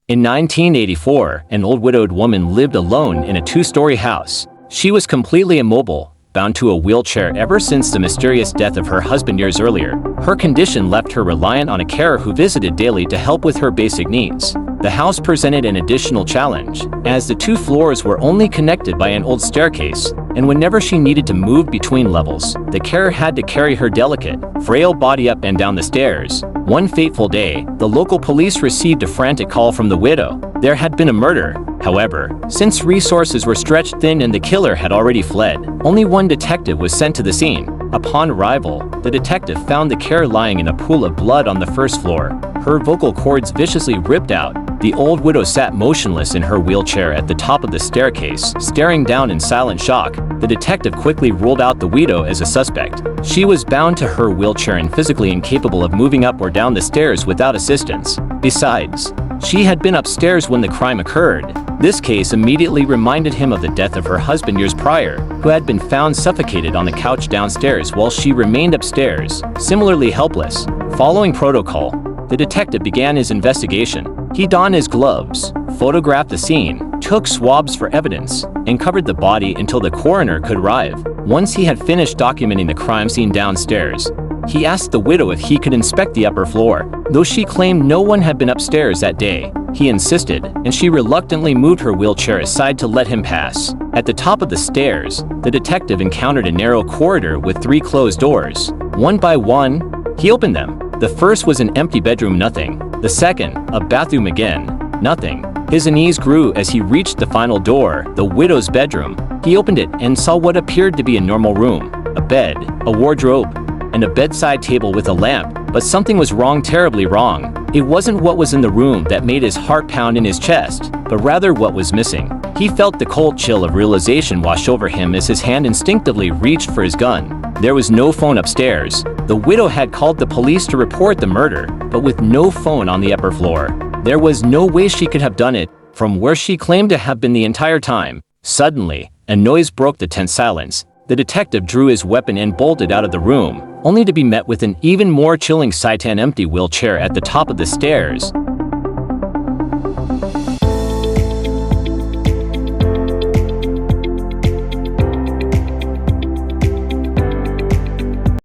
In 1984, an old widowed woman lived alone in a two-story house. She was completely immobile, bound to a wheelchair ever since the mysterious death of her husband years earlier. Her condition left her reliant on a carer who visited daily to help with her basic needs. The house presented an additional challenge, as the two floors were only connected by an old staircase, and whenever she needed to move between levels, the carer had to carry her delicate, frail body up and down the stairs. One fateful day, the local police received a frantic call from the widow. There had been a murder. However, since resources were stretched thin and the killer had already fled, only one detective was sent to the scene. Upon arrival, the detective found the carer lying in a pool of blood on the first floor, her vocal cords viciously ripped out. The old widow sat motionless in her wheelchair at the top of the staircase, staring down in silent shock. The detective quickly ruled out the widow as a suspect. She was bound to her wheelchair and physically incapable of moving up or down the stairs without assistance. Besides, she had been upstairs when the crime occurred. This case immediately reminded him of the death of her husband years prior, who had been found suffocated on the couch downstairs while she remained upstairs, similarly helpless. Following protocol, the detective began his investigation. He donned his gloves, photographed the scene, took swabs for evidence, and covered the body until the coroner could arrive. Once he had finished documenting the crime scene downstairs, he asked the widow if he could inspect the upper floor. Though she claimed no one had been upstairs that day, he insisted, and she reluctantly moved her wheelchair aside to let him pass. At the top of the stairs, the detective encountered a narrow corridor with 3 closed doors. One by one, he opened them. The first was an empty bedroom, nothing. The second, a bathroom again, nothing. His unease grew as he reached the final door, the widow's bedroom. He opened it and saw what appeared to be a normal room, a bed, a wardrobe, and a bedside table with a lamp. But something was wrong, terribly wrong. It wasn't what was in the room that made his heart pound in his chest, but rather what was missing. He felt the cold chill of realization wash over him as his hand instinctively reached for his gun. There was no phone upstairs. The widow had called the police to report the murder, but with no phone on the upper floor. There was no way she could have done it from where she claimed to have been the entire time. Suddenly, a noise broke the tense silence. The detective drew his weapon and bolted out of the room, only to be met with an even more chilling sight: an empty wheelchair at the top of the stairs.